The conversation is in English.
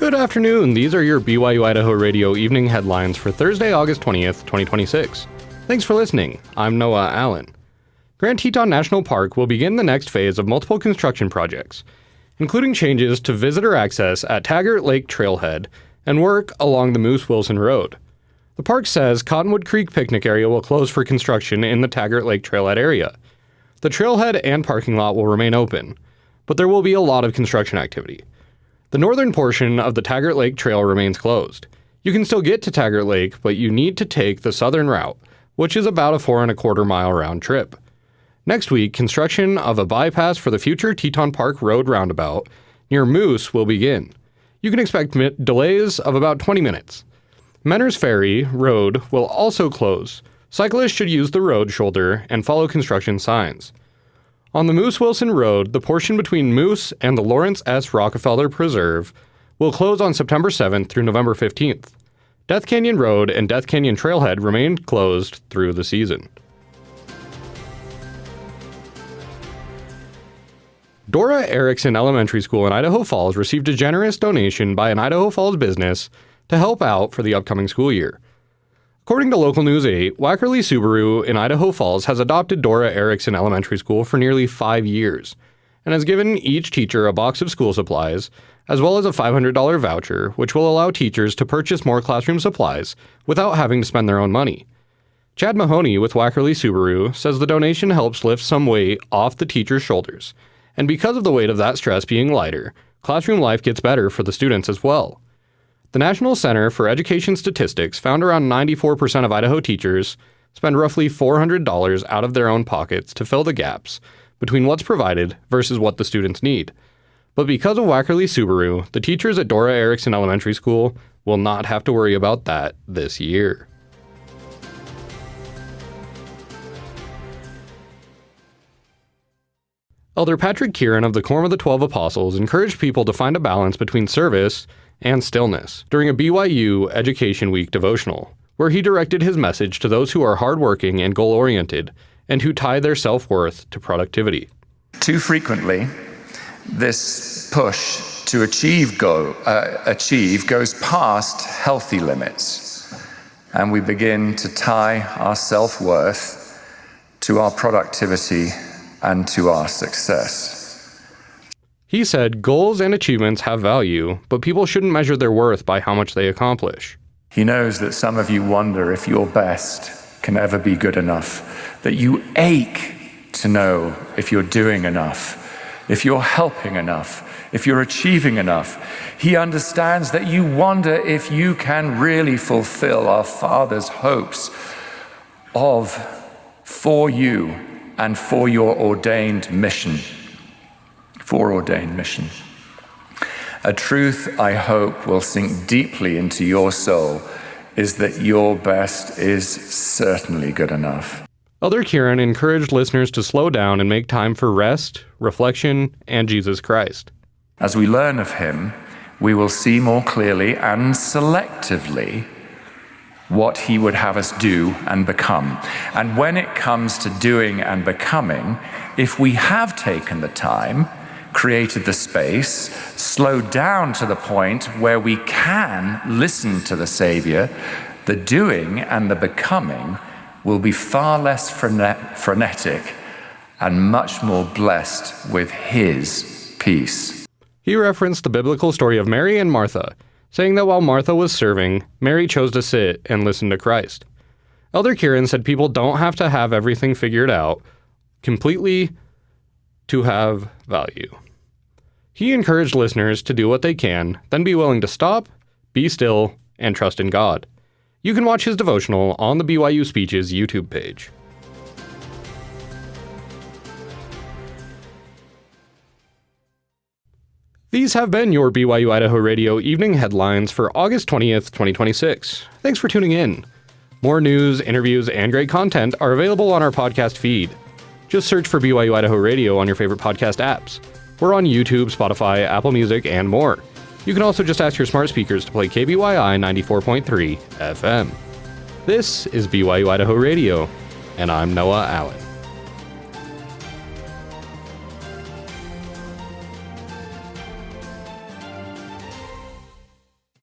Good afternoon. These are your BYU-Idaho radio evening headlines for Thursday, August 20th, 2026. Thanks for listening. I'm Noah Allen. Grand Teton National Park will begin the next phase of multiple construction projects, including changes to visitor access at Taggart Lake Trailhead and work along the Moose Wilson Road. The park says Cottonwood Creek Picnic Area will close for construction in the Taggart Lake Trailhead area. The trailhead and parking lot will remain open, but there will be a lot of construction activity. The northern portion of the Taggart Lake Trail remains closed. You can still get to Taggart Lake, but you need to take the southern route, which is about a 4.25 mile round trip. Next week, construction of a bypass for the future Teton Park Road roundabout near Moose will begin. You can expect delays of about 20 minutes. Menors Ferry Road will also close. Cyclists should use the road shoulder and follow construction signs. On the Moose Wilson Road, the portion between Moose and the Lawrence S. Rockefeller Preserve will close on September 7th through November 15th. Death Canyon Road and Death Canyon Trailhead remain closed through the season. Dora Erickson Elementary School in Idaho Falls received a generous donation by an Idaho Falls business to help out for the upcoming school year. According to Local News 8, Wackerli Subaru in Idaho Falls has adopted Dora Erickson Elementary School for nearly 5 years and has given each teacher a box of school supplies, as well as a $500 voucher, which will allow teachers to purchase more classroom supplies without having to spend their own money. Chad Mahoney with Wackerli Subaru says the donation helps lift some weight off the teachers' shoulders, and because of the weight of that stress being lighter, classroom life gets better for the students as well. The National Center for Education Statistics found around 94% of Idaho teachers spend roughly $400 out of their own pockets to fill the gaps between what's provided versus what the students need. But because of Wackerli Subaru, the teachers at Dora Erickson Elementary School will not have to worry about that this year. Elder Patrick Kearon of the Quorum of the 12 Apostles encouraged people to find a balance between service and stillness during a BYU Education Week devotional, where he directed his message to those who are hardworking and goal-oriented and who tie their self-worth to productivity. Too frequently, this push to achieve goes past healthy limits, and we begin to tie our self-worth to our productivity and to our success. He said goals and achievements have value, but people shouldn't measure their worth by how much they accomplish. He knows that some of you wonder if your best can ever be good enough, that you ache to know if you're doing enough, if you're helping enough, if you're achieving enough. He understands that you wonder if you can really fulfill our Father's hopes for you and for your ordained mission. Foreordained mission. A truth I hope will sink deeply into your soul is that your best is certainly good enough. Elder Kearon encouraged listeners to slow down and make time for rest, reflection, and Jesus Christ. As we learn of him, we will see more clearly and selectively what he would have us do and become. And when it comes to doing and becoming, if we have taken the time, created the space, slowed down to the point where we can listen to the Savior, the doing and the becoming will be far less frenetic and much more blessed with his peace. He referenced the biblical story of Mary and Martha, saying that while Martha was serving, Mary chose to sit and listen to Christ. Elder Kearon said people don't have to have everything figured out completely to have value. He encouraged listeners to do what they can, then be willing to stop, be still, and trust in God. You can watch his devotional on the BYU Speeches YouTube page. These have been your BYU-Idaho Radio evening headlines for August 20th, 2026. Thanks for tuning in. More news, interviews, and great content are available on our podcast feed. Just search for BYU-Idaho Radio on your favorite podcast apps. We're on YouTube, Spotify, Apple Music, and more. You can also just ask your smart speakers to play KBYI 94.3 FM. This is BYU-Idaho Radio, and I'm Noah Allen.